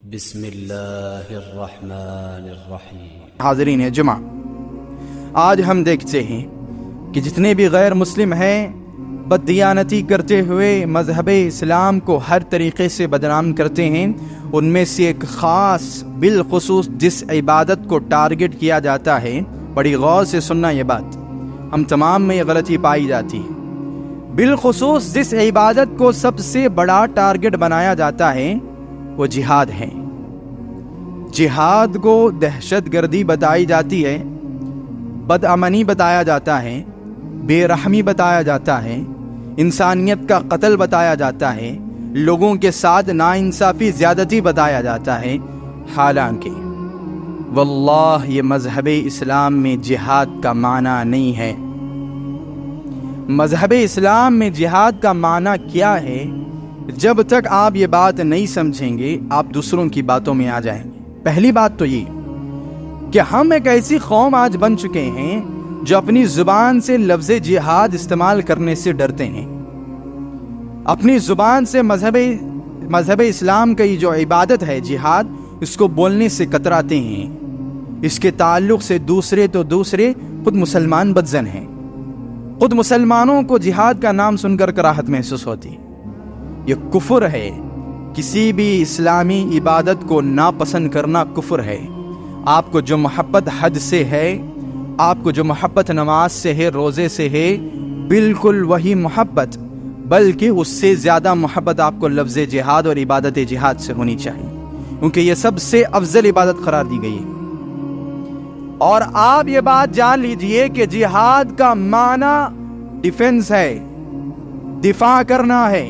بسم اللہ الرحمن الرحیم۔ حاضرین جمعہ، آج ہم دیکھتے ہیں کہ جتنے بھی غیر مسلم ہیں بددیانتی کرتے ہوئے مذہب اسلام کو ہر طریقے سے بدنام کرتے ہیں، ان میں سے ایک خاص بالخصوص جس عبادت کو ٹارگٹ کیا جاتا ہے، بڑی غور سے سننا یہ بات، ہم تمام میں یہ غلطی پائی جاتی ہے، بالخصوص جس عبادت کو سب سے بڑا ٹارگٹ بنایا جاتا ہے وہ جہاد ہے۔ جہاد کو دہشت گردی بتائی جاتی ہے، بدامنی بتایا جاتا ہے، بے رحمی بتایا جاتا ہے، انسانیت کا قتل بتایا جاتا ہے، لوگوں کے ساتھ ناانصافی زیادتی بتایا جاتا ہے، حالانکہ واللہ یہ مذہب اسلام میں جہاد کا معنی نہیں ہے۔ مذہب اسلام میں جہاد کا معنی کیا ہے؟ جب تک آپ یہ بات نہیں سمجھیں گے آپ دوسروں کی باتوں میں آ جائیں گے۔ پہلی بات تو یہ کہ ہم ایک ایسی قوم آج بن چکے ہیں جو اپنی زبان سے لفظ جہاد استعمال کرنے سے ڈرتے ہیں، اپنی زبان سے مذہب اسلام کی جو عبادت ہے جہاد، اس کو بولنے سے کتراتے ہیں، اس کے تعلق سے دوسرے خود مسلمان بدظن ہیں، خود مسلمانوں کو جہاد کا نام سن کر کراہت محسوس ہوتی ہے۔ یہ کفر ہے، کسی بھی اسلامی عبادت کو ناپسند کرنا کفر ہے۔ آپ کو جو محبت حج سے ہے، آپ کو جو محبت نماز سے ہے، روزے سے ہے، بالکل وہی محبت، بلکہ اس سے زیادہ محبت آپ کو لفظ جہاد اور عبادت جہاد سے ہونی چاہیے، کیونکہ یہ سب سے افضل عبادت قرار دی گئی ہے۔ اور آپ یہ بات جان لیجئے کہ جہاد کا معنی ڈیفنس ہے، دفاع کرنا ہے۔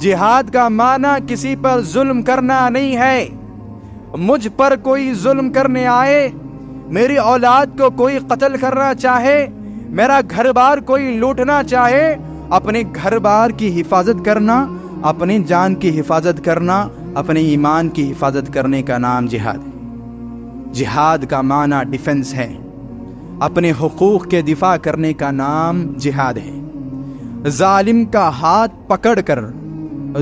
جہاد کا معنی کسی پر ظلم کرنا نہیں ہے۔ مجھ پر کوئی ظلم کرنے آئے، میری اولاد کو کوئی قتل کرنا چاہے، میرا گھر بار کوئی لوٹنا چاہے، اپنے گھر بار کی حفاظت کرنا، اپنی جان کی حفاظت کرنا، اپنے ایمان کی حفاظت کرنے کا نام جہاد ہے۔ جہاد کا معنی ڈیفنس ہے، اپنے حقوق کے دفاع کرنے کا نام جہاد ہے۔ ظالم کا ہاتھ پکڑ کر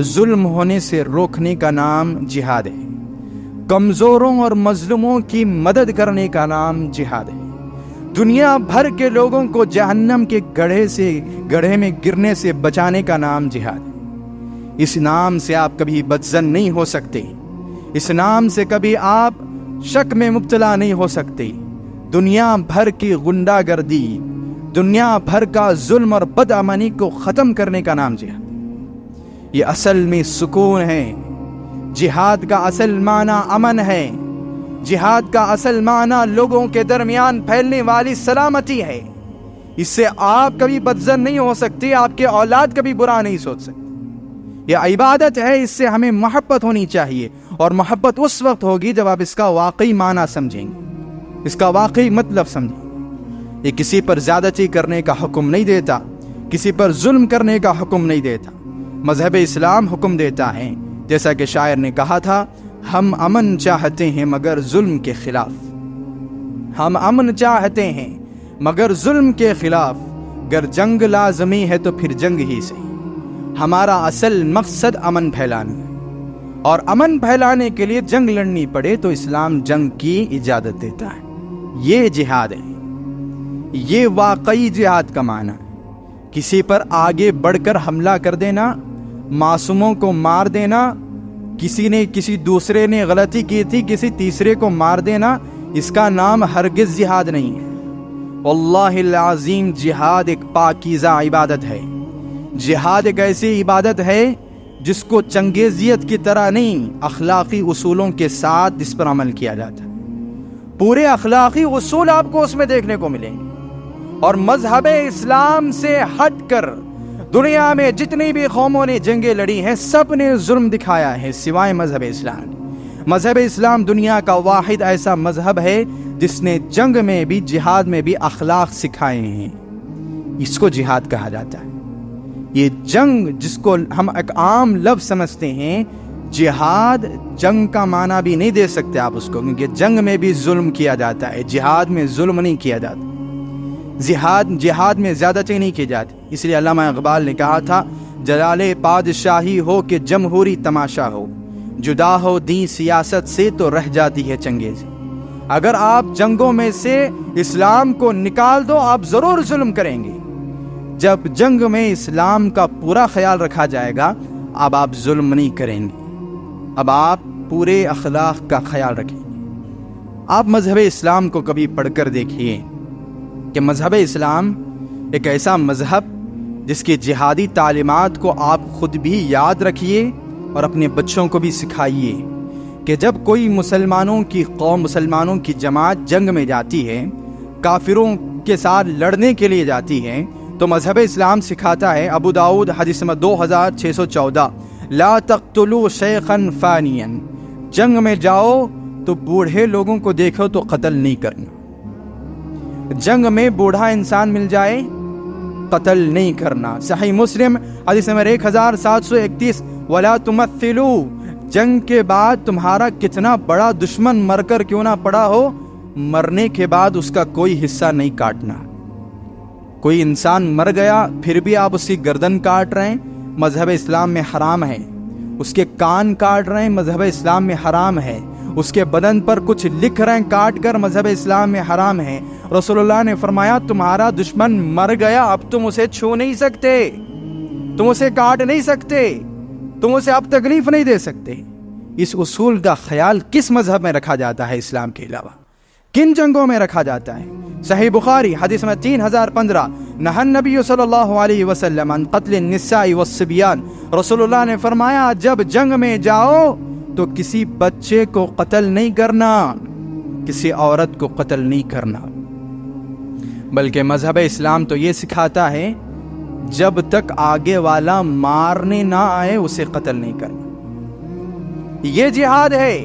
ظلم ہونے سے روکنے کا نام جہاد ہے۔ کمزوروں اور مظلوموں کی مدد کرنے کا نام جہاد ہے۔ دنیا بھر کے لوگوں کو جہنم کے گڑھے میں گرنے سے بچانے کا نام جہاد ہے۔ اس نام سے آپ کبھی بدظن نہیں ہو سکتے، اس نام سے کبھی آپ شک میں مبتلا نہیں ہو سکتے۔ دنیا بھر کی غنڈہ گردی، دنیا بھر کا ظلم اور بدامنی کو ختم کرنے کا نام جہاد ہے۔ یہ اصل میں سکون ہے۔ جہاد کا اصل معنی امن ہے۔ جہاد کا اصل معنی لوگوں کے درمیان پھیلنے والی سلامتی ہے۔ اس سے آپ کبھی بدظن نہیں ہو سکتے، آپ کے اولاد کبھی برا نہیں سوچ سکتے۔ یہ عبادت ہے، اس سے ہمیں محبت ہونی چاہیے، اور محبت اس وقت ہوگی جب آپ اس کا واقعی معنی سمجھیں گے، اس کا واقعی مطلب سمجھیں گے۔ یہ کسی پر زیادتی کرنے کا حکم نہیں دیتا، کسی پر ظلم کرنے کا حکم نہیں دیتا۔ مذہب اسلام حکم دیتا ہے، جیسا کہ شاعر نے کہا تھا، ہم امن چاہتے ہیں مگر ظلم کے خلاف، ہم امن چاہتے ہیں مگر ظلم کے خلاف، گر جنگ لازمی ہے تو پھر جنگ ہی صحیح۔ ہمارا اصل مقصد امن پھیلانا ہے، اور امن پھیلانے کے لیے جنگ لڑنی پڑے تو اسلام جنگ کی اجازت دیتا ہے۔ یہ جہاد ہے، یہ واقعی جہاد کا معنی ہے۔ کسی پر آگے بڑھ کر حملہ کر دینا، معصوموں کو مار دینا، کسی دوسرے نے غلطی کی تھی کسی تیسرے کو مار دینا، اس کا نام ہرگز جہاد نہیں ہے۔ واللہ العظیم جہاد ایک پاکیزہ عبادت ہے۔ جہاد ایک ایسی عبادت ہے جس کو چنگیزیت کی طرح نہیں، اخلاقی اصولوں کے ساتھ اس پر عمل کیا جاتا ہے۔ پورے اخلاقی اصول آپ کو اس میں دیکھنے کو ملیں گے، اور مذہب اسلام سے ہٹ کر دنیا میں جتنی بھی قوموں نے جنگیں لڑی ہیں، سب نے ظلم دکھایا ہے سوائے مذہب اسلام۔ مذہب اسلام دنیا کا واحد ایسا مذہب ہے جس نے جنگ میں بھی جہاد میں بھی اخلاق سکھائے ہیں، اس کو جہاد کہا جاتا ہے۔ یہ جنگ جس کو ہم ایک عام لفظ سمجھتے ہیں، جہاد جنگ کا معنی بھی نہیں دے سکتے آپ اس کو، کیونکہ جنگ میں بھی ظلم کیا جاتا ہے، جہاد میں ظلم نہیں کیا جاتا، جہاد میں زیادتی نہیں کی جاتی۔ اس لیے علامہ اقبال نے کہا تھا، جلال پادشاہی ہو کہ جمہوری تماشا ہو، جدا ہو دین سیاست سے تو رہ جاتی ہے چنگیزی. اگر آپ جنگوں میں سے اسلام کو نکال دو آپ ضرور ظلم کریں گے. جب جنگ میں اسلام کا پورا خیال رکھا جائے گا اب آپ ظلم نہیں کریں گے, اب آپ پورے اخلاق کا خیال رکھیں گے. آپ مذہب اسلام کو کبھی پڑھ کر دیکھیے کہ مذہب اسلام ایک ایسا مذہب جس کی جہادی تعلیمات کو آپ خود بھی یاد رکھیے اور اپنے بچوں کو بھی سکھائیے کہ جب کوئی مسلمانوں کی قوم, مسلمانوں کی جماعت جنگ میں جاتی ہے, کافروں کے ساتھ لڑنے کے لیے جاتی ہے, تو مذہب اسلام سکھاتا ہے. ابو داؤد حدیث نمبر 2614, لا تقتلوا شیخا فانیا, جنگ میں جاؤ تو بوڑھے لوگوں کو دیکھو تو قتل نہیں کرنا. جنگ میں بوڑھا انسان مل جائے قتل نہیں کرنا. صحیح مسلم حدیث نمبر 1731, ولا تمثلوا, جنگ کے بعد تمہارا کتنا بڑا دشمن مر کر کیوں نہ پڑا ہو, مرنے کے بعد اس کا کوئی حصہ نہیں کاٹنا. کوئی انسان مر گیا پھر بھی آپ اس کی گردن کاٹ رہے ہیں, مذہب اسلام میں حرام ہے. اس کے کان کاٹ رہے ہیں, مذہب اسلام میں حرام ہے. اس کے بدن پر کچھ لکھ رہے ہیں کاٹ کر, مذہب اسلام میں حرام ہے. رسول اللہ نے فرمایا تمہارا دشمن مر گیا اب تم اسے چھو نہیں سکتے, تم اسے کاٹ نہیں سکتے, تم اسے اب تکلیف نہیں دے سکتے. اس اصول کا خیال کس مذہب میں رکھا جاتا ہے اسلام کے علاوہ؟ کن جنگوں میں رکھا جاتا ہے؟ صحیح بخاری حدیث میں 3015, نہى النبی صلی اللہ علیہ وسلم عن قتل النساء والصبیان, رسول اللہ نے فرمایا جب جنگ میں جاؤ تو کسی بچے کو قتل نہیں کرنا, کسی عورت کو قتل نہیں کرنا. بلکہ مذہب اسلام تو یہ سکھاتا ہے جب تک آگے والا مارنے نہ آئے اسے قتل نہیں کرنا. یہ جہاد ہے,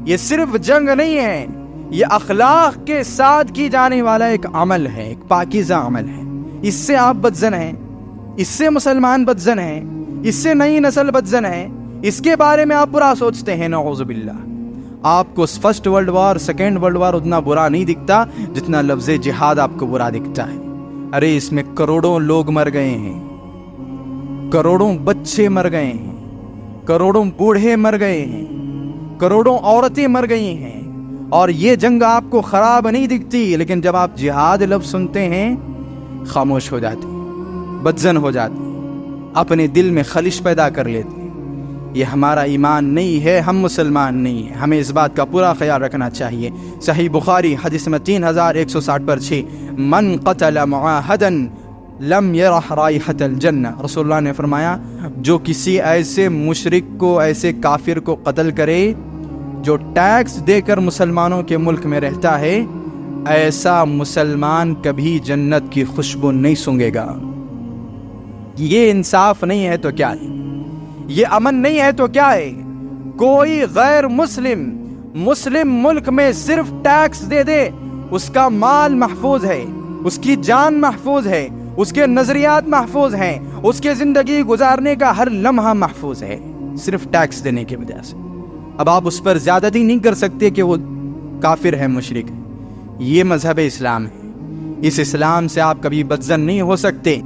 یہ صرف جنگ نہیں ہے, یہ اخلاق کے ساتھ کی جانے والا ایک عمل ہے, ایک پاکیزہ عمل ہے. اس سے آپ بدزن ہیں, اس سے مسلمان بدزن ہیں, اس سے نئی نسل بدزن ہے, اس کے بارے میں آپ برا سوچتے ہیں. نعوذ باللہ. آپ کو First World War, Second World War اتنا برا نہیں دکھتا جتنا لفظ جہاد آپ کو برا دکھتا ہے. ارے اس میں کروڑوں لوگ مر گئے ہیں, کروڑوں بچے مر گئے ہیں, کروڑوں بوڑھے مر گئے ہیں, کروڑوں عورتیں مر گئی ہیں. اور یہ جنگ آپ کو خراب نہیں دکھتی, لیکن جب آپ جہاد لفظ سنتے ہیں خاموش ہو جاتے, بدزن ہو جاتے, اپنے دل میں خلش پیدا کر لیتے. یہ ہمارا ایمان نہیں ہے, ہم مسلمان نہیں ہیں. ہمیں اس بات کا پورا خیال رکھنا چاہیے. صحیح بخاری حدیث میں 3160 پر 6, من قتل معاہدا لم یرح رائحۃ الجنہ, رسول اللہ نے فرمایا جو کسی ایسے مشرک کو, ایسے کافر کو قتل کرے جو ٹیکس دے کر مسلمانوں کے ملک میں رہتا ہے, ایسا مسلمان کبھی جنت کی خوشبو نہیں سونگے گا. یہ انصاف نہیں ہے تو کیا ہے, یہ امن نہیں ہے تو کیا ہے؟ کوئی غیر مسلم ملک میں صرف ٹیکس دے دے, اس کا مال محفوظ ہے, اس کی جان محفوظ ہے, اس کے نظریات محفوظ ہیں, اس کے زندگی گزارنے کا ہر لمحہ محفوظ ہے, صرف ٹیکس دینے کی وجہ سے. اب آپ اس پر زیادتی نہیں کر سکتے کہ وہ کافر ہے, مشرک ہے. یہ مذہب اسلام ہے, اس اسلام سے آپ کبھی بدزن نہیں ہو سکتے.